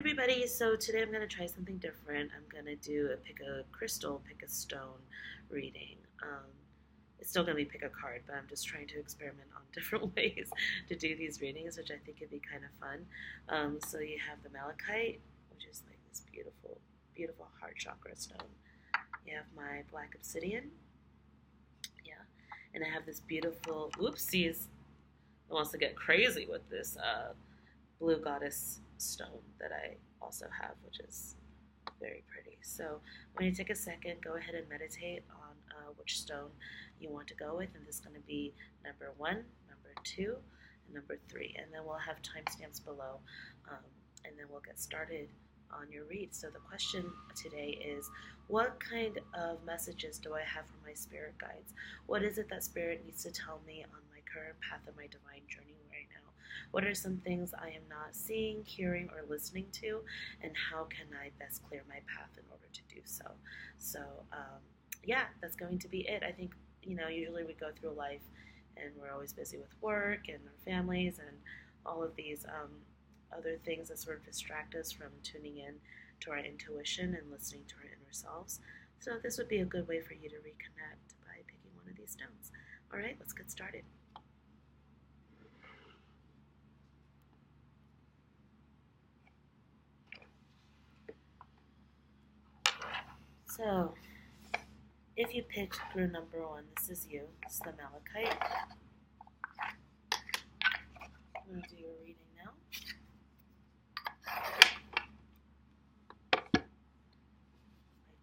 Everybody, so today I'm going to try something different. I'm going to do a pick a crystal, pick a stone reading. It's still going to be pick a card, but I'm just trying to experiment on different ways to do these readings, which I think could be kind of fun. So you have the malachite, which is like this beautiful, beautiful heart chakra stone. You have my black obsidian, yeah, and I have this beautiful, oopsies, it wants to get crazy with this blue goddess stone that I also have, which is very pretty. So when you take a second, go ahead and meditate on which stone you want to go with, and this is going to be number 1, number 2, and number 3, and then we'll have timestamps below, and then we'll get started on your read. So the question today is, what kind of messages do I have from my spirit guides? What is it that spirit needs to tell me on my current path of my divine journey right now? What are some things I am not seeing, hearing, or listening to, and how can I best clear my path in order to do so? So, yeah, that's going to be it. I think, usually we go through life and we're always busy with work and our families and all of these other things that sort of distract us from tuning in to our intuition and listening to our inner selves. So this would be a good way for you to reconnect by picking one of these stones. All right, let's get started. So, if you picked group number 1, this is you. This is the malachite. I'm going to do your reading now.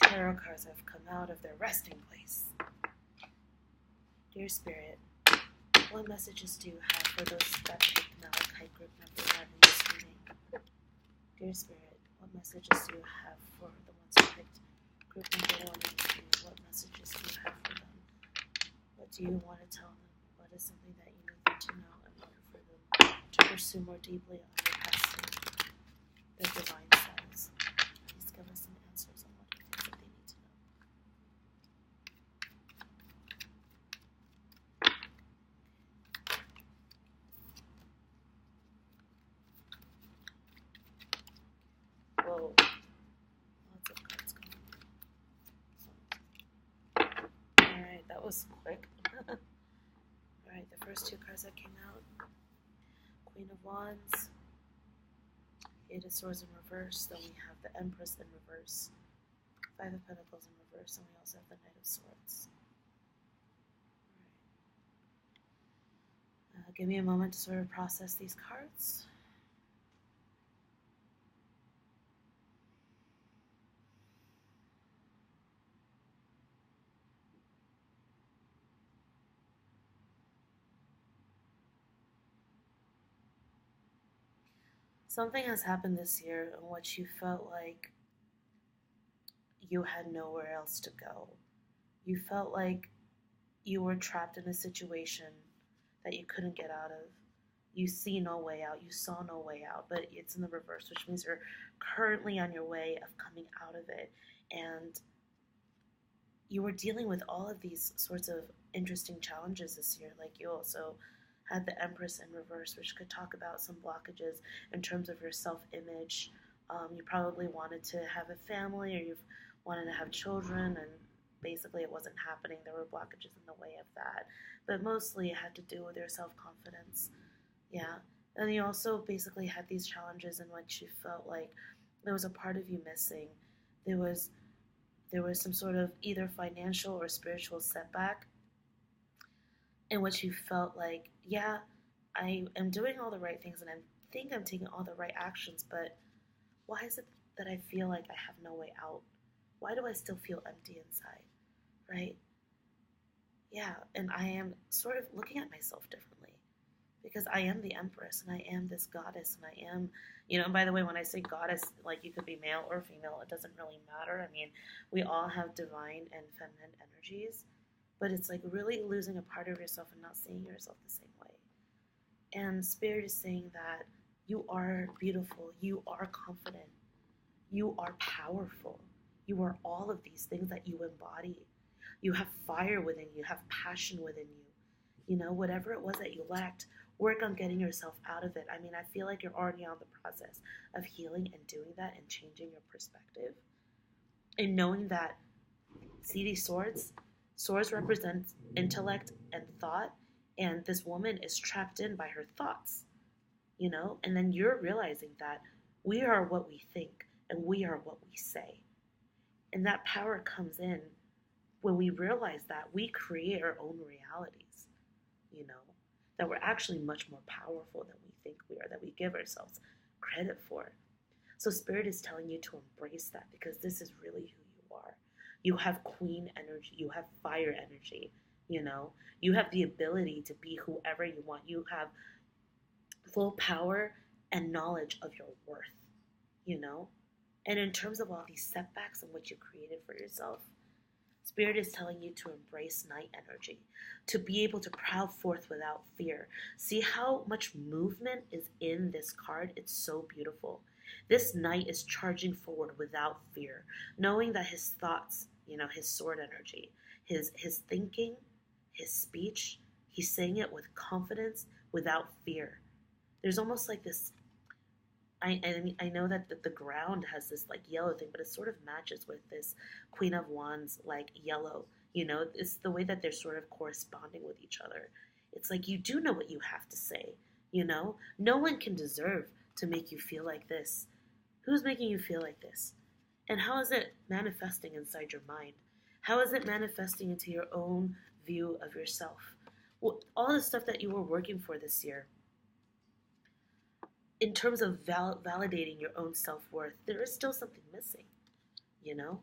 My tarot cards have come out of their resting place. Dear Spirit, what messages do you have for those that picked malachite group number 1 in this reading? Dear Spirit, what messages do you have for the ones who picked group number 1 in this reading? What messages do you have for them? What do you want to tell them? What is something that you need them to know in order for them to pursue more deeply on your path to their divine selves? Please give us some answers on what it is that they need to know. Whoa. Lots of cards coming in. Alright, that was quick. Alright, the first 2 cards that came out. Queen of Wands. 8 of Swords in reverse. Then we have the Empress in reverse. 5 of Pentacles in reverse. And we also have the Knight of Swords. Alright. Give me a moment to sort of process these cards. Something has happened this year in which you felt like you had nowhere else to go. You felt like you were trapped in a situation that you couldn't get out of. You see no way out. You saw no way out, but it's in the reverse, which means you're currently on your way of coming out of it. And you were dealing with all of these sorts of interesting challenges this year. Like, you also had the Empress in reverse, which could talk about some blockages in terms of your self-image. You probably wanted to have a family, or you've wanted to have children, and basically it wasn't happening. There were blockages in the way of that. But mostly it had to do with your self-confidence. Yeah. And you also basically had these challenges in which you felt like there was a part of you missing. There was some sort of either financial or spiritual setback in which you felt like, yeah, I am doing all the right things and I think I'm taking all the right actions, but why is it that I feel like I have no way out? Why do I still feel empty inside, right? Yeah, and I am sort of looking at myself differently because I am the Empress and I am this goddess and I am, and by the way, when I say goddess, like, you could be male or female, it doesn't really matter. I mean, we all have divine and feminine energies, but it's like really losing a part of yourself and not seeing yourself the same way. And Spirit is saying that you are beautiful, you are confident, you are powerful, you are all of these things that you embody. You have fire within you, you have passion within you. Whatever it was that you lacked Work on getting yourself out of it. I mean, I feel like you're already on the process of healing and doing that and changing your perspective. And knowing that, see these swords? Swords represent intellect and thought, and this woman is trapped in by her thoughts, you know? And then you're realizing that we are what we think and we are what we say. And that power comes in when we realize that we create our own realities, you know, that we're actually much more powerful than we think we are, that we give ourselves credit for. So Spirit is telling you to embrace that because this is really who you are. You have queen energy, you have fire energy, you know, you have the ability to be whoever you want. You have full power and knowledge of your worth, you know. And in terms of all these setbacks and what you created for yourself, Spirit is telling you to embrace night energy, to be able to prowl forth without fear. See how much movement is in this card? It's so beautiful. This knight is charging forward without fear, knowing that his thoughts, you know, his sword energy, his thinking, his speech, he's saying it with confidence, without fear. There's almost like this, I know that the ground has this like yellow thing, but it sort of matches with this Queen of Wands like yellow. You know, it's the way that they're sort of corresponding with each other. It's like you do know what you have to say, you know? No one can deserve to make you feel like this. Who's making you feel like this? And how is it manifesting inside your mind? How is it manifesting into your own view of yourself? Well, all the stuff that you were working for this year, in terms of validating your own self-worth, there is still something missing, you know?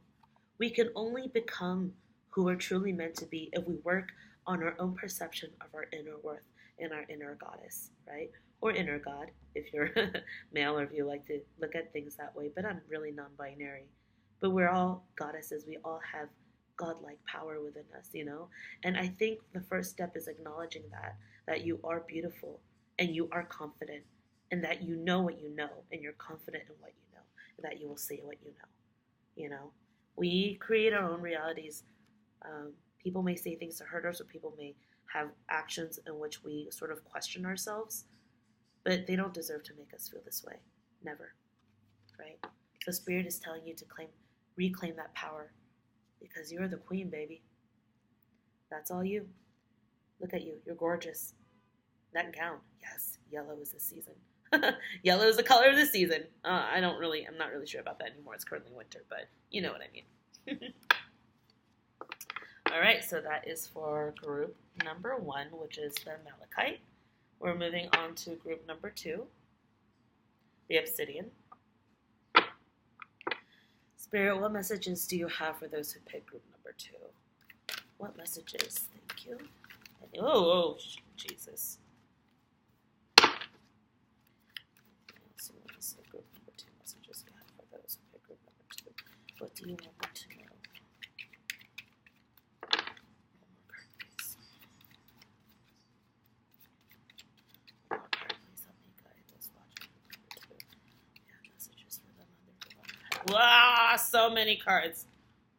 We can only become who we're truly meant to be if we work on our own perception of our inner worth and our inner goddess, right? Or inner God, if you're male or if you like to look at things that way, but I'm really non-binary. But we're all goddesses. We all have godlike power within us, you know? And I think the first step is acknowledging that you are beautiful and you are confident and that you know what you know, and you're confident in what you know, and that you will say what you know. You know, we create our own realities. People may say things to hurt us, or people may have actions in which we sort of question ourselves, but they don't deserve to make us feel this way. Never, right? The Spirit is telling you to reclaim that power, because you're the queen, baby. That's all you. Look at you. You're gorgeous. That gown, yes, yellow is the season. Yellow is the color of the season. I'm not really sure about that anymore. It's currently winter, but you know what I mean. All right, so that is for group number 1, which is the malachite. We're moving on to group number 2, the obsidian. Spirit, what messages do you have for those who pick group number 2? What messages? Thank you. Oh, Jesus. Group number 2 messages you have for those who pick group number 2. What do you want them to know? One more card, please help me guide those watching group number 2. We have messages for them on their group. Wow, so many cards.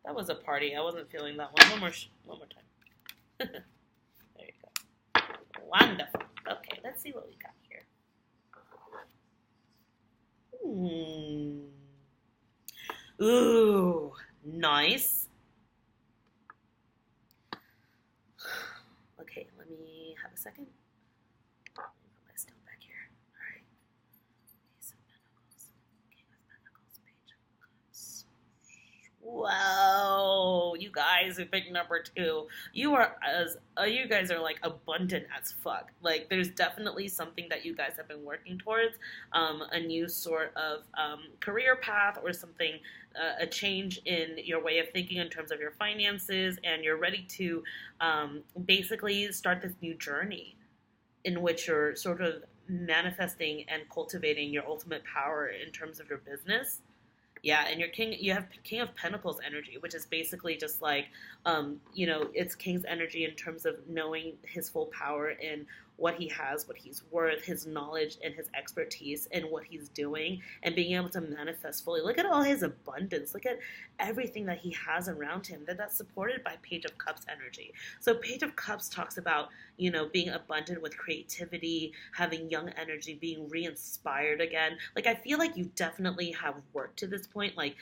That was a party. I wasn't feeling that one. One more time. There you go. Wonderful. Okay, let's see what we got here. Ooh, nice. Okay, let me have a second. Let me put my stone back here. All right. Ace of Pentacles. King of Pentacles. Page of Cups. Wow, you guys who picked number 2, you guys are like abundant as fuck. Like, there's definitely something that you guys have been working towards, a new sort of career path or something, a change in your way of thinking in terms of your finances, and you're ready to basically start this new journey in which you're sort of manifesting and cultivating your ultimate power in terms of your business. Yeah, and you have King of Pentacles energy, which is basically just like, it's King's energy in terms of knowing his full power and what he has, what he's worth, his knowledge and his expertise and what he's doing, and being able to manifest fully. Look at all his abundance. Look at everything that he has around him, that's supported by Page of Cups energy. So Page of Cups talks about, being abundant with creativity, having young energy, being re-inspired again. Like, I feel like you definitely have worked to this point. Like,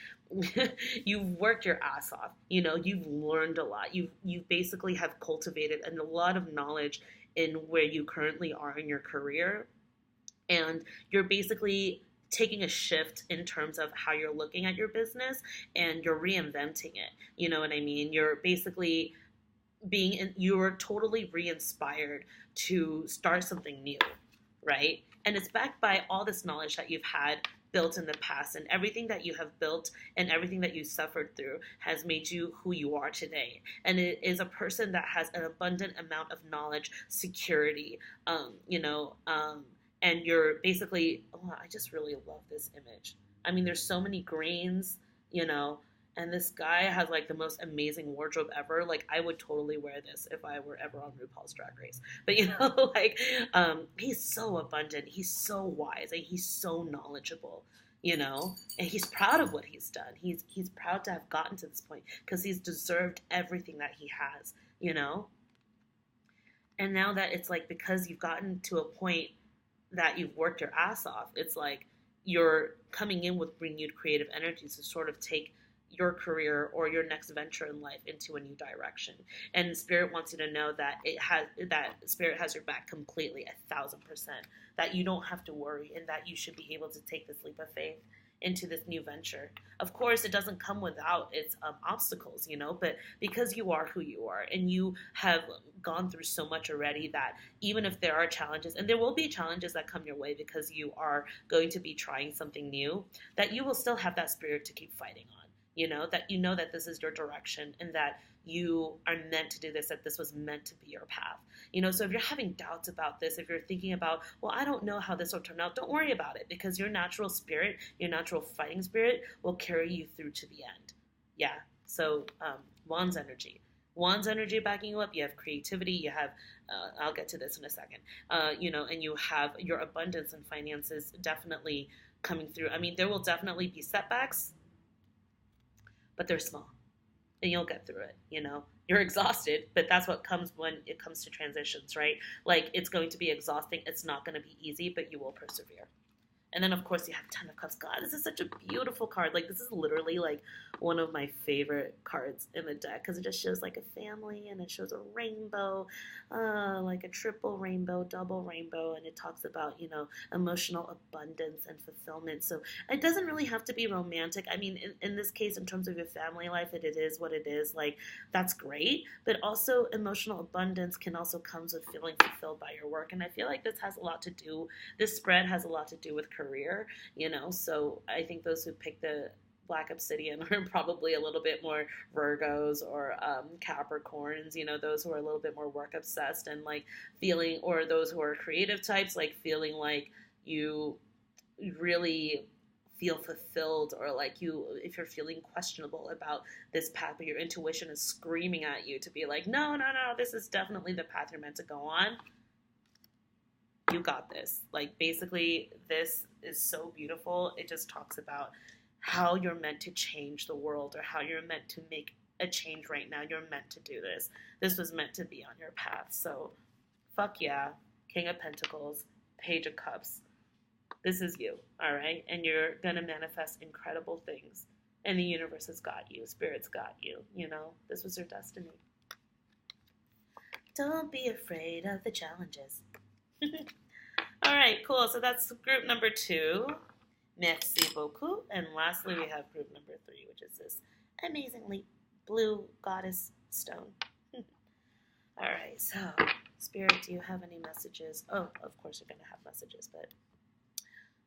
you've worked your ass off. You've learned a lot. You basically have cultivated a lot of knowledge in where you currently are in your career, and you're basically taking a shift in terms of how you're looking at your business, and you're reinventing it. You know what I mean? You're basically you're totally re-inspired to start something new, right? And it's backed by all this knowledge that you've had built in the past, and everything that you have built and everything that you suffered through has made you who you are today. And it is a person that has an abundant amount of knowledge, security, and you're basically, I just really love this image. I mean, there's so many greens, and this guy has like the most amazing wardrobe ever. Like, I would totally wear this if I were ever on RuPaul's Drag Race. But he's so abundant. He's so wise. Like, he's so knowledgeable. And he's proud of what he's done. He's proud to have gotten to this point because he's deserved everything that he has. And now that it's like, because you've gotten to a point that you've worked your ass off, it's like you're coming in with renewed creative energy to sort of take your career or your next venture in life into a new direction. And Spirit wants you to know that Spirit has your back completely, 1,000%, that you don't have to worry, and that you should be able to take this leap of faith into this new venture. Of course, it doesn't come without its obstacles, but because you are who you are and you have gone through so much already, that even if there are challenges, and there will be challenges that come your way because you are going to be trying something new, that you will still have that spirit to keep fighting on. That this is your direction, and that you are meant to do this, that this was meant to be your path. So if you're having doubts about this, if you're thinking about, well, I don't know how this will turn out, don't worry about it, because your natural spirit, your natural fighting spirit will carry you through to the end. Yeah. So Wands energy backing you up. You have creativity. You have, I'll get to this in a second, and you have your abundance and finances definitely coming through. I mean, there will definitely be setbacks, but they're small, and you'll get through it. You're exhausted, but that's what comes when it comes to transitions, right? Like, it's going to be exhausting. It's not going to be easy, but you will persevere. And then, of course, you have Ten of Cups. God, this is such a beautiful card. Like, this is literally, like, one of my favorite cards in the deck, because it just shows, like, a family, and it shows a rainbow, like a triple rainbow, double rainbow, and it talks about, emotional abundance and fulfillment. So it doesn't really have to be romantic. I mean, in this case, in terms of your family life, it is what it is. Like, that's great, but also emotional abundance can also come with feeling fulfilled by your work. And I feel like this spread has a lot to do with career, so I think those who pick the Black Obsidian are probably a little bit more Virgos or Capricorns, those who are a little bit more work obsessed and like feeling, or those who are creative types, like feeling like you really feel fulfilled, or like if you're feeling questionable about this path, but your intuition is screaming at you to be like, no, this is definitely the path you're meant to go on. You got this. Like, basically, this is so beautiful. It just talks about how you're meant to change the world, or how you're meant to make a change right now. You're meant to do this. This was meant to be on your path. So, fuck yeah. King of Pentacles, Page of Cups. This is you, all right? And you're going to manifest incredible things. And the universe has got you. Spirit's got you. This was your destiny. Don't be afraid of the challenges. All right, cool. So that's group number 2. Merci beaucoup. And lastly, we have group number 3, which is this amazingly blue goddess stone. All right, so Spirit, do you have any messages? Oh, of course you're going to have messages, but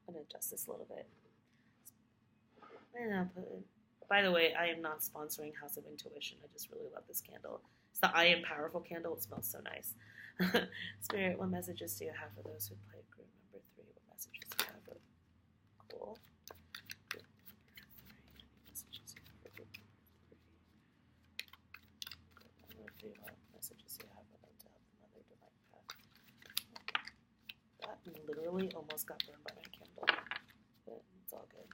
I'm going to adjust this a little bit. By the way, I am not sponsoring House of Intuition. I just really love this candle. It's the I Am Powerful candle. It smells so nice. Spirit, what messages do you have for those who played group number 3? What messages do you have for cool? Group number 3. Messages do you have for group number 3? Group number 3. What messages do you have for them to help them on their divine path? Literally almost got burned by my candle, but it's all good.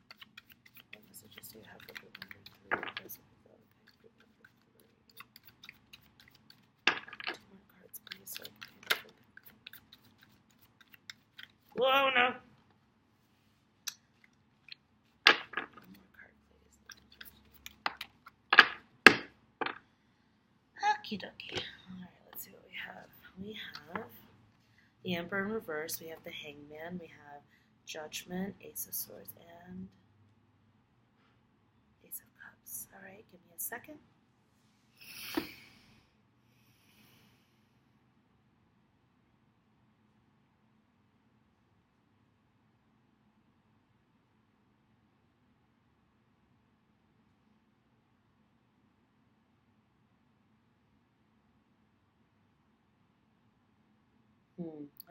What messages do you have for group number 3? This is group number 3. 2 more cards, please. So whoa, no. One more card, please. Okie dokie. Alright, let's see what we have. We have the Emperor in reverse. We have the Hangman. We have Judgment, Ace of Swords, and Ace of Cups. Alright, give me a second.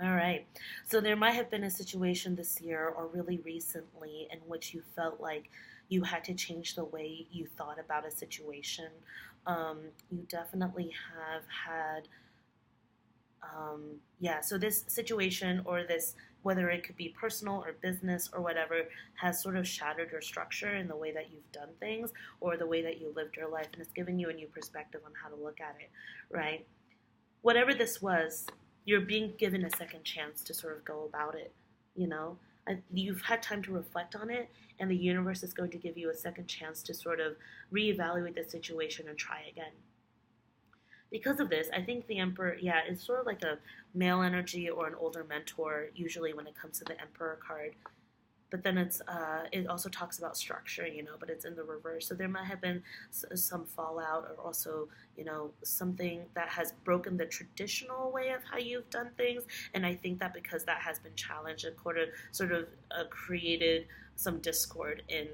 All right. So there might have been a situation this year or really recently in which you felt like you had to change the way you thought about a situation. You definitely have had, yeah, so this situation or this, whether it could be personal or business or whatever, has sort of shattered your structure in the way that you've done things or the way that you lived your life, and it's given you a new perspective on how to look at it, right? Whatever this was, you're being given a second chance to sort of go about it, you know? You've had time to reflect on it, and the universe is going to give you a second chance to sort of reevaluate the situation and try again. Because of this, I think the Emperor, yeah, is sort of like a male energy or an older mentor, usually when it comes to the Emperor card. But then it also talks about structure, you know, but it's in the reverse. So there might have been some fallout, or also, you know, something that has broken the traditional way of how you've done things. And I think that because that has been challenged, it sort of created some discord in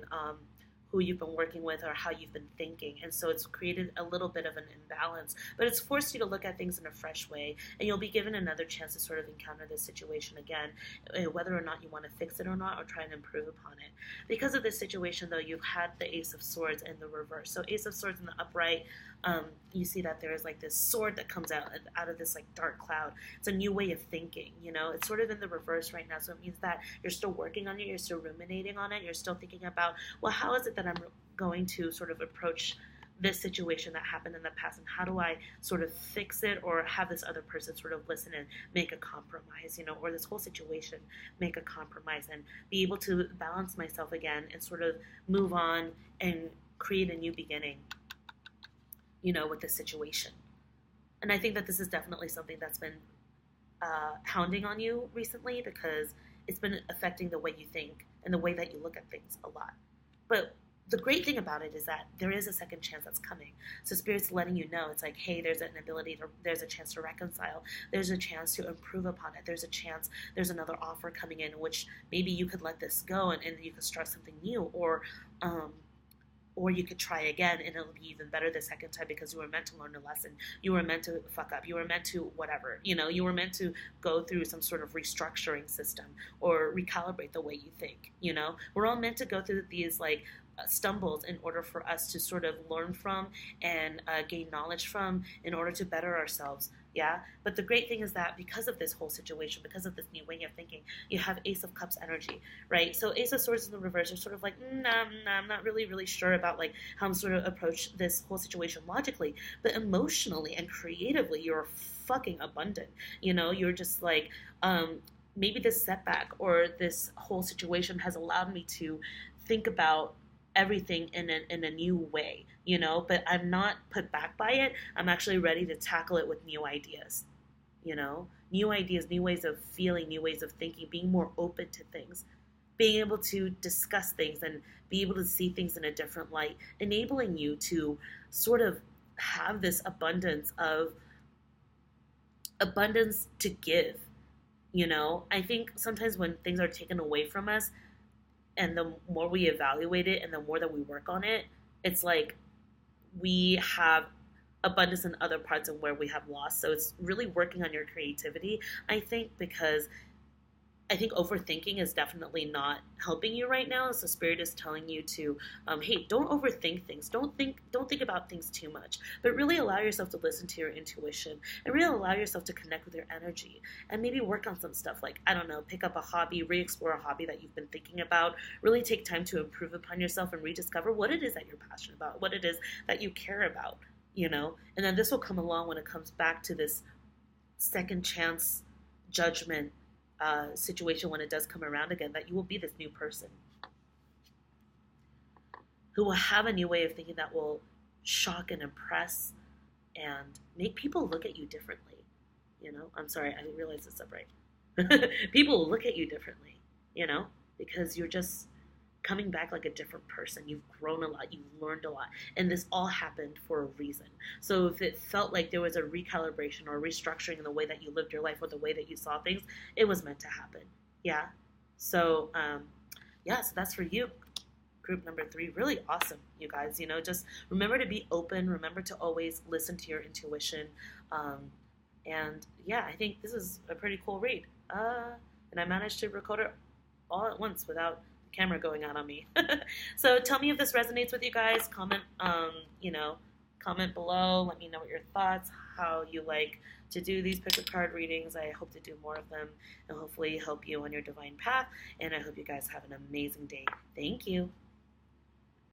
who you've been working with or how you've been thinking. And so it's created a little bit of an imbalance, but it's forced you to look at things in a fresh way, and you'll be given another chance to sort of encounter this situation again, whether or not you want to fix it or not, or try and improve upon it. Because of this situation, though, you've had the Ace of Swords in the reverse. So Ace of Swords in the upright, you see that there is like this sword that comes out of this like dark cloud. It's a new way of thinking, you know. It's sort of in the reverse right now, so it means that you're still working on it, you're still ruminating on it, you're still thinking about, well, how is it that I'm going to sort of approach this situation that happened in the past, and how do I sort of fix it, or have this other person sort of listen and make a compromise, you know, or this whole situation make a compromise and be able to balance myself again and sort of move on and create a new beginning, you know, with this situation. And I think that this is definitely something that's been hounding on you recently, because it's been affecting the way you think and the way that you look at things a lot. But the great thing about it is that there is a second chance that's coming. So Spirit's letting you know, it's like, hey, there's an ability, there's a chance to reconcile. There's a chance to improve upon it. There's a chance, there's another offer coming in, which maybe you could let this go and you could start something new, or you could try again and it'll be even better the second time, because you were meant to learn a lesson. You were meant to fuck up. You were meant to whatever. You know, you were meant to go through some sort of restructuring system or recalibrate the way you think, you know? We're all meant to go through these, like, stumbles in order for us to sort of learn from and gain knowledge from in order to better ourselves. Yeah, but the great thing is that because of this whole situation, because of this new way of thinking, you have Ace of Cups energy, right? So Ace of Swords in the reverse are sort of like, I'm not really sure about like how I'm sort of approach this whole situation logically, but emotionally and creatively, you're fucking abundant. You know, you're just like, maybe this setback or this whole situation has allowed me to think about everything in a new way, you know, but I'm not put back by it. I'm actually ready to tackle it with new ideas, you know, new ideas, new ways of feeling, new ways of thinking, being more open to things, being able to discuss things and be able to see things in a different light, enabling you to sort of have this abundance to give, you know. I think sometimes when things are taken away from us, and the more we evaluate it and the more that we work on it, it's like we have abundance in other parts of where we have lost. So it's really working on your creativity, I think, because I think overthinking is definitely not helping you right now. So spirit is telling you to, hey, don't overthink things. Don't think about things too much, but really allow yourself to listen to your intuition and really allow yourself to connect with your energy and maybe work on some stuff like, I don't know, pick up a hobby, re-explore a hobby that you've been thinking about. Really take time to improve upon yourself and rediscover what it is that you're passionate about, what it is that you care about, you know. And then this will come along when it comes back to this second chance judgment situation when it does come around again, that you will be this new person who will have a new way of thinking that will shock and impress and make people look at you differently. You know, I'm sorry, I didn't realize this up right. People will look at you differently, you know, because you're just coming back like a different person. You've grown a lot, you've learned a lot, and this all happened for a reason. So if it felt like there was a recalibration or restructuring in the way that you lived your life or the way that you saw things, it was meant to happen. Yeah. So yeah, so that's for you. Group number 3, really awesome, you guys. You know, just remember to be open. Remember to always listen to your intuition. And yeah, I think this is a pretty cool read. And I managed to record it all at once without the camera going out on me. So tell me if this resonates with you guys. Comment, you know, comment below. Let me know what your thoughts, how you like to do these pick a card readings. I hope to do more of them and hopefully help you on your divine path. And I hope you guys have an amazing day. Thank you.